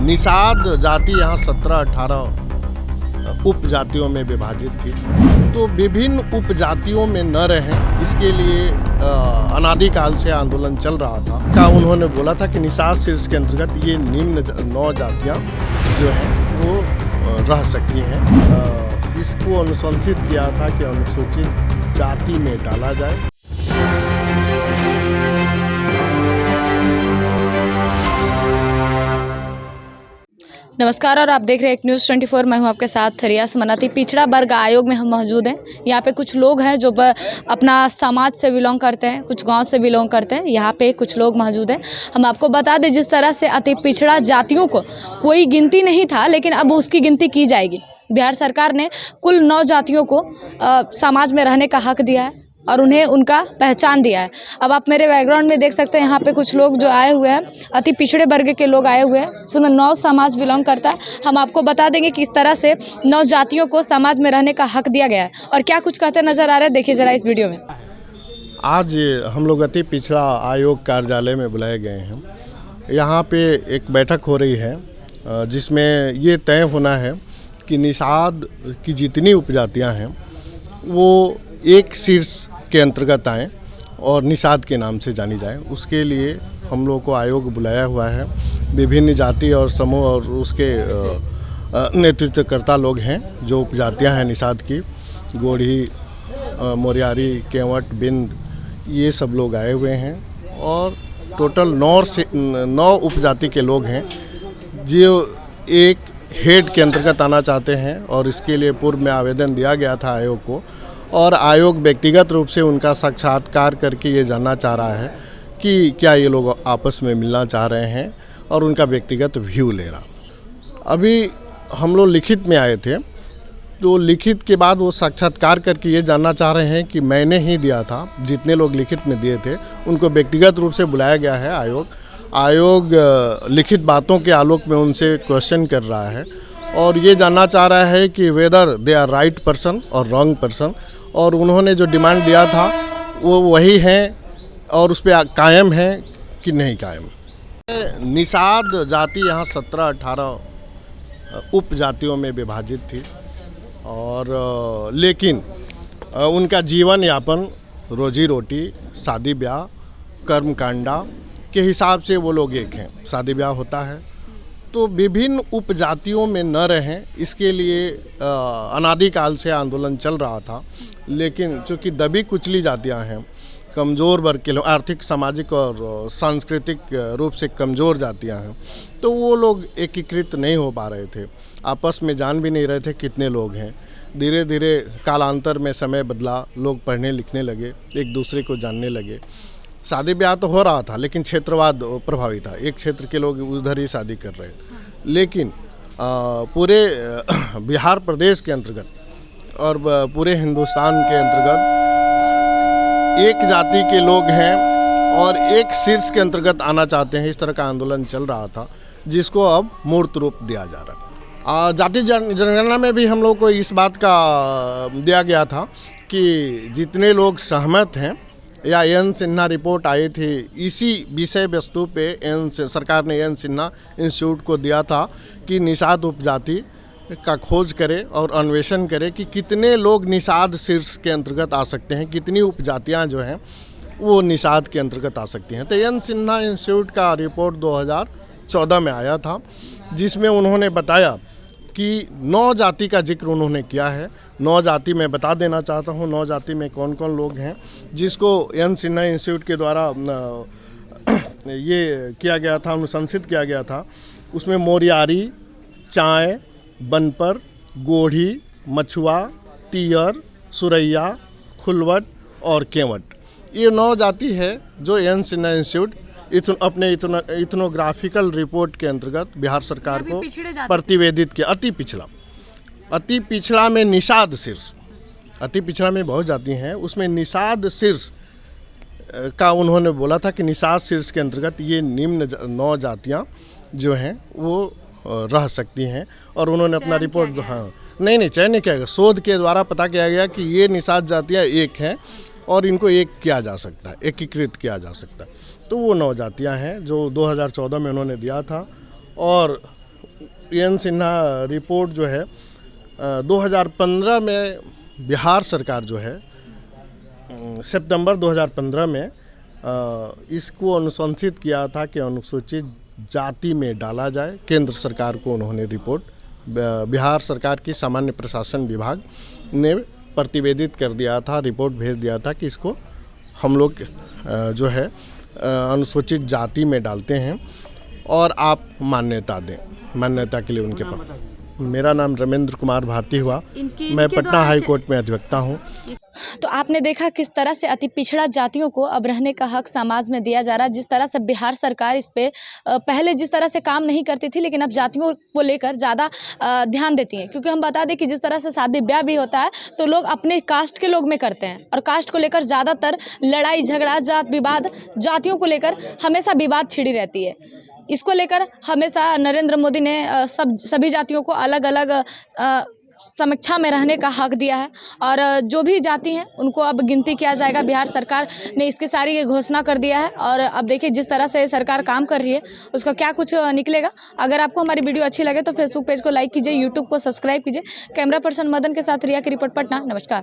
निषाद जाति यहाँ 17-18 उपजातियों में विभाजित थी, तो विभिन्न उपजातियों में न रहें इसके लिए अनादिकाल से आंदोलन चल रहा था। का उन्होंने बोला था कि निषाद शीर्ष के अंतर्गत ये निम्न 9 जातियाँ जो हैं वो रह सकती हैं। इसको अनुशंसित किया था कि अनुसूचित जाति में डाला जाए। नमस्कार और आप देख रहे हैं एक न्यूज़ 24। मैं हूं आपके साथ रिया सुमनाती। पिछड़ा वर्ग आयोग में हम मौजूद हैं। यहाँ पे कुछ लोग हैं जो अपना समाज से बिलोंग करते हैं, कुछ गांव से बिलोंग करते हैं। यहाँ पे कुछ लोग मौजूद हैं। हम आपको बता दें, जिस तरह से अति पिछड़ा जातियों को कोई गिनती नहीं था, लेकिन अब उसकी गिनती की जाएगी। बिहार सरकार ने कुल 9 जातियों को समाज में रहने का हक दिया है और उन्हें उनका पहचान दिया है। अब आप मेरे बैकग्राउंड में देख सकते हैं, यहाँ पे कुछ लोग जो आए हुए हैं, अति पिछड़े वर्ग के लोग आए हुए हैं, जिसमें 9 समाज बिलोंग करता है। हम आपको बता देंगे किस तरह से 9 जातियों को समाज में रहने का हक दिया गया है और क्या कुछ कहते नजर आ रहे हैं, देखिए जरा इस वीडियो में। आज हम लोग अति पिछड़ा आयोग कार्यालय में बुलाए गए हैं। यहाँ पे एक बैठक हो रही है जिसमें ये तय होना है कि निषाद की जितनी उपजातियाँ हैं वो एक शीर्ष के अंतर्गत आएँ और निषाद के नाम से जानी जाए। उसके लिए हम लोग को आयोग बुलाया हुआ है। विभिन्न जाति और समूह और उसके नेतृत्वकर्ता लोग हैं। जो उपजातियां हैं निषाद की, गोढ़ी, मोरियारी, केवट, बिंद, ये सब लोग आए हुए हैं और टोटल 9 उपजाति के लोग हैं जो एक हेड के अंतर्गत आना चाहते हैं और इसके लिए पूर्व में आवेदन दिया गया था आयोग को, और आयोग व्यक्तिगत रूप से उनका साक्षात्कार करके ये जानना चाह रहा है कि क्या ये लोग आपस में मिलना चाह रहे हैं और उनका व्यक्तिगत व्यू ले रहा। अभी हम लोग लिखित में आए थे, तो लिखित के बाद वो साक्षात्कार करके ये जानना चाह रहे हैं कि मैंने ही दिया था। जितने लोग लिखित में दिए थे उनको व्यक्तिगत रूप से बुलाया गया है। आयोग लिखित बातों के आलोक में उनसे क्वेश्चन कर रहा है और ये जानना चाह रहा है कि whether they are right person और रॉन्ग पर्सन, और उन्होंने जो डिमांड दिया था वो वही है और उस पर कायम है कि नहीं कायम। निषाद जाति यहाँ 17-18 उपजातियों में विभाजित थी और लेकिन उनका जीवन यापन, रोजी रोटी, शादी ब्याह, कर्मकांडा के हिसाब से वो लोग एक हैं। शादी ब्याह होता है तो विभिन्न उपजातियों में न रहें इसके लिए अनादिकाल से आंदोलन चल रहा था। लेकिन चूँकि दबी कुचली जातियां हैं, कमज़ोर वर्ग के लोग, आर्थिक, सामाजिक और सांस्कृतिक रूप से कमज़ोर जातियां हैं, तो वो लोग एकीकृत नहीं हो पा रहे थे। आपस में जान भी नहीं रहे थे कितने लोग हैं। धीरे धीरे कालांतर में समय बदला, लोग पढ़ने लिखने लगे, एक दूसरे को जानने लगे। शादी ब्याह तो हो रहा था लेकिन क्षेत्रवाद प्रभावी था। एक क्षेत्र के लोग उधर ही शादी कर रहे, लेकिन पूरे बिहार प्रदेश के अंतर्गत और पूरे हिंदुस्तान के अंतर्गत एक जाति के लोग हैं और एक शीर्ष के अंतर्गत आना चाहते हैं। इस तरह का आंदोलन चल रहा था जिसको अब मूर्त रूप दिया जा रहा है। जाति जनगणना में भी हम लोग को इस बात का दिया गया था कि जितने लोग सहमत हैं, या एन सिन्हा रिपोर्ट आई थी इसी विषय वस्तु पे, सरकार ने एन सिन्हा इंस्टीट्यूट को दिया था कि निषाद उपजाति का खोज करे और अन्वेषण करे कि कितने लोग निषाद शीर्ष के अंतर्गत आ सकते हैं, कितनी उपजातियां जो हैं वो निषाद के अंतर्गत आ सकती हैं। तो एन सिन्हा इंस्टीट्यूट का रिपोर्ट 2014 में आया था, जिसमें उन्होंने बताया कि 9 जाति का जिक्र उन्होंने किया है। 9 जाति मैं बता देना चाहता हूँ 9 जाति में कौन कौन लोग हैं, जिसको एन सिन्हा इंस्टीट्यूट के द्वारा ये किया गया था, अनुशंसित किया गया था। उसमें मोरियारी, चाय, बनपर, गोढ़ी, मछुआ, तीयर, सुरैया, खुलवट और केवट, ये 9 जाति है जो एन सिन्हा इंस्टीट्यूट अपने इथनोग्राफिकल रिपोर्ट के अंतर्गत बिहार सरकार को प्रतिवेदित किया। अति पिछड़ा में निषाद शीर्ष, अति पिछड़ा में बहुत जाति हैं, उसमें निषाद शीर्ष का उन्होंने बोला था कि निषाद शीर्ष के अंतर्गत ये निम्न 9 जातियां जो हैं वो रह सकती हैं। और उन्होंने अपना रिपोर्ट, नहीं चयन नहीं किया गया, शोध के द्वारा पता किया गया कि ये निषाद जातियाँ एक हैं और इनको एक किया जा सकता है, एकीकृत किया जा सकता है। तो वो 9 जातियाँ हैं जो 2014 में उन्होंने दिया था और एन सिन्हा रिपोर्ट जो है 2015 में बिहार सरकार जो है सितंबर 2015 में इसको अनुशंसित किया था कि अनुसूचित जाति में डाला जाए। केंद्र सरकार को उन्होंने रिपोर्ट बिहार सरकार की सामान्य प्रशासन विभाग ने प्रतिवेदित कर दिया था, रिपोर्ट भेज दिया था कि इसको हम लोग जो है अनुसूचित जाति में डालते हैं और आप मान्यता दें। मान्यता के लिए उनके पास। मेरा नाम रमेंद्र कुमार भारती हुआ, मैं पटना हाई कोर्ट में अधिवक्ता हूँ। तो आपने देखा किस तरह से अति पिछड़ा जातियों को अब रहने का हक समाज में दिया जा रहा है। जिस तरह से बिहार सरकार इस पे पहले जिस तरह से काम नहीं करती थी, लेकिन अब जातियों को लेकर ज़्यादा ध्यान देती हैं। क्योंकि हम बता दें कि जिस तरह से शादी ब्याह भी होता है तो लोग अपने कास्ट के लोग में करते हैं, और कास्ट को लेकर ज़्यादातर लड़ाई झगड़ा जात विवाद जातियों को लेकर हमेशा विवाद छिड़ी रहती है। इसको लेकर हमेशा नरेंद्र मोदी ने सभी जातियों को अलग अलग समीक्षा में रहने का हक दिया है, और जो भी जाति हैं उनको अब गिनती किया जाएगा। बिहार सरकार ने इसकी सारी घोषणा कर दिया है, और अब देखिए जिस तरह से सरकार काम कर रही है उसका क्या कुछ निकलेगा। अगर आपको हमारी वीडियो अच्छी लगे तो फेसबुक पेज को लाइक कीजिए, यूट्यूब को सब्सक्राइब कीजिए। कैमरा पर्सन मदन के साथ रिया की रिपोर्ट, पटना। नमस्कार।